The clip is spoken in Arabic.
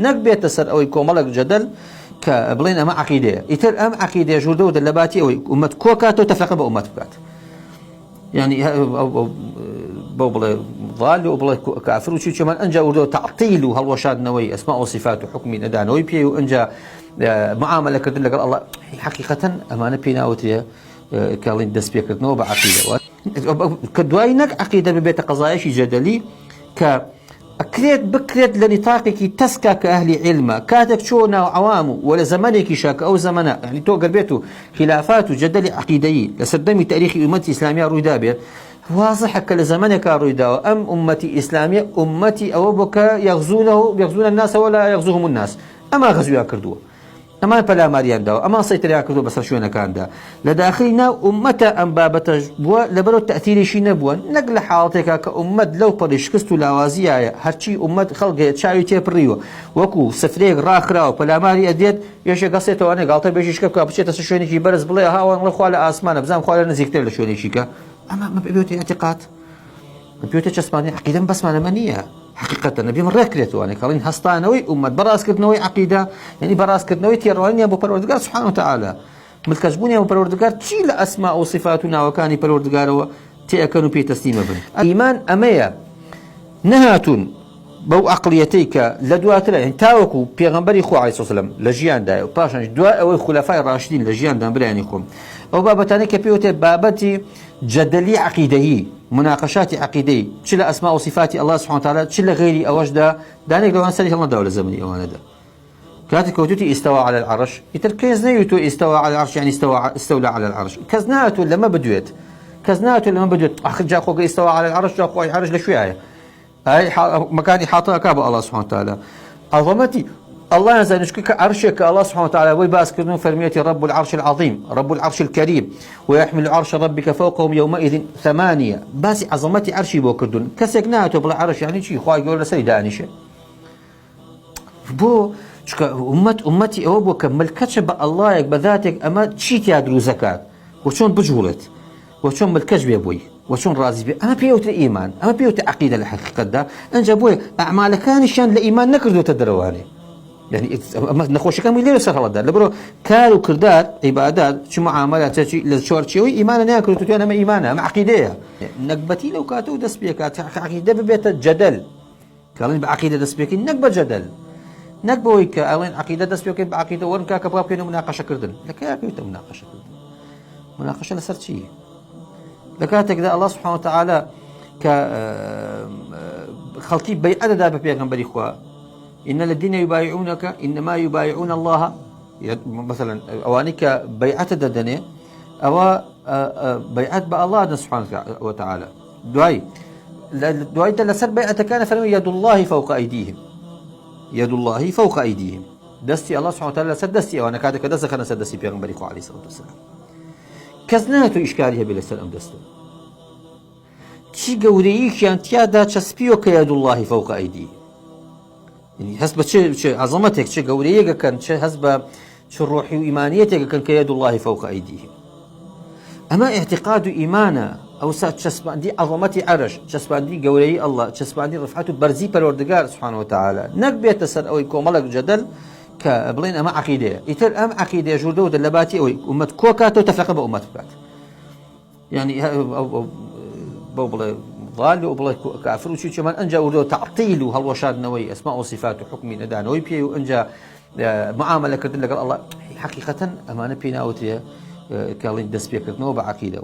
نەکبێتە سەر ئەوەی کۆمەڵێک جەدەل کە بڵێن ئەمە عەقیدەیە ئیتر ئەم عەقیدەیە ژووردە و دەلەباتی ئەوەی ئومەت کۆکاتەوە تەفرقە بە ئومەت بکات يعني بۆ بڵێ ضال و بڵێ کافر و چیمان ئەنجا وردەوە تەعتیل و هەڵوەشاندنەوەی ئەسما و صفات و حکمی نەدانەوەی پێی و ئەنجا معاملەکردن لەگەڵ ئەڵڵا حەقیقەتەن ئەمانە پێی ناوترێ کاڵین دەست پێکردنەوە بە عەقیدەوە کە دوای نەک عەقیدە ببێتە قەزایەشی جەدەلی کە ئەکرێت بکرێت لە نطاقێکی تەسکا کە ئەهلی علمە کاتێک چۆ ناو عەوام و وەلە زەمانێکیشا کە ئەو زەمانە یعنی تۆ گەر بێت و خلافات و جەدەلی عەقیدەیی لە سەردەمی تاریخی ئومەتی ئیسلامیە ڕوویدا بێت واضحە کە لە زەمانێکا ڕوویداوە ئەم ئومەتی ئیسلامیە ئومەتی ئەوە بۆ کە یەغزونە الناس ولا یەغزوهم الناس ئەما غەزویان کردووە ئەمان پەلاماریانداوە ئەمان سەیتەریان کردووە بەسەر شوێنەکاندا لە داخلی ناو ئومەتە ئەم بابەتەش بووە لەبەرەوە تەئثیریشی نەبووە نەک لە حاڵەتێکا کە ئومەت لەو پەڕی شکست و لاوازیایە هەرچی ئومەت خەڵکێ چاوی تێپڕیوە وەکو سفرەیەک ڕاخراوە پەلاماری ئەدێت یەشێک گەسێتەوە گاڵتە بێژیشکە بکە بچێتە سەر شوێنێکی بەرز بڵێ هاوان خوا لە ئاسمانە بزانام خوا لە نزیکتر لە شوێنێکیکە ئەمە بێتە ئێعتیقاد بێتە چەسپانی عەقیدە بەسمانەمە نییە حقيقة نبي من ركلت وانا قالين هستانوي أمة براس كرتنوي عقيدة يعني براس كرتنوي تيرواني أبو بروردقار سبحانه وتعالى ملكجبوني أبو بروردقار تشيل أسماء وصفاتنا وكاني بروردقار وتأكلوا بي تسليما بن إيمان أمية نهاتون بو عقليتيك لدوات يعني تاوكو بيغمبري خو عليه الصلاة والسلام لجيان دا وباشن دواء أو خلفاء الراشدين لجيان دا براني خم أو بابتاني كبيوتي بابتي جدلي عقيدي مناقشات عقيدي تشيل أسماء وصفات الله سبحانه وتعالى تشيل غيري أوجدا دانيك لو أنسى الله دولة زمني أو أنا دا كاتك وتوتي استوى على العرش يتركيز نيوتو استوى على العرش يعني استولى على العرش كزناته لما بدويت كزناته لما بدويت أخذ جا أخوك استوى على العرش جا أخوك العرش لشوية هاي مكاني حاطها كاب الله سبحانه وتعالى عظمتي الله ينزل نشكك عرشك الله سبحانه وتعالى ويباس كرنون فرميتي رب العرش العظيم رب العرش الكريم ويحمل عرش ربك فوقهم يومئذ 8 باسي عظمتي عرشي بوكردون كسكناته بلا عرش يعني شي خواي يقول لسي دانشه بو أمتي أو بو كمل كتب الله يك بذاتك أما تشي تيادرو زكاة وشون بجولت وشون ملكش بيبوي وشون رازي بي أما بيوت الإيمان أما بيوت عقيدة الحقيقة ده أنجبوي أعمال كان شان لإيمان نكردو تدرواني يعني نخوش كم يلي يسر الله ده لبرو كارو كردار عبادات شو معاملات شيء للشورشيوي إيمانا ناكل تتوانا ما إيمانا ما عقيدة نقبتي لو كاتو دس بيكات عقيدة ببيت جدل قالين بعقيدة دس بيكين نقبة جدل نقبوي قالين عقيدة دس بيكين بعقيدة ورنكا كباب كانوا مناقشة كردن لك يا بيوت مناقشة كردن مناقشة لسر شيء لكاتك ذا الله سبحانه وتعالى ك خلقي بيعة دا بيغمبري إخوة إن الذين يبايعونك إنما يبايعون الله مثلا أوانك بيعة ددني أو بيعة الله سبحانه وتعالى دعاي تلسر بيعة كان فرمي يد الله فوق أيديهم يد الله فوق أيديهم دستي الله سبحانه وتعالى سدستي وأنا كادك دست خنا سدستي بيغمبري إخوة عليه الصلاة والسلام كزناتو إشكاليها بلا سلام دستو شي قوريك يعني تيادا تشسبيو كيد الله فوق أيديهم يعني حسب شيء عظمتك شيء قوريك كان شيء حسب شيء روحي وإيمانيتك كان كيد الله فوق أيديهم أما اعتقاد إيمانا أو تشسبان دي عظمتي عرش تشسبان دي قوري الله تشسبان دي رفعته برزي بالوردقار سبحانه وتعالى نقبي تسر أو يكون ملك جدل كبلين أما عقيدة يتر أم عقيدة جوردة ودلباتي أو أمة كوكاتو تفرق بأمة بكات يعني بوبلا ضال وبلا كافر وشي كمان أنجا ولو تعطيل وهالوشادنوي أسماء وصفات وحكمي ندانوي بي وأنجا معاملة كردن لك الله حقيقة أمانة بينا وتري كالين دس بيكردنو بعقيدة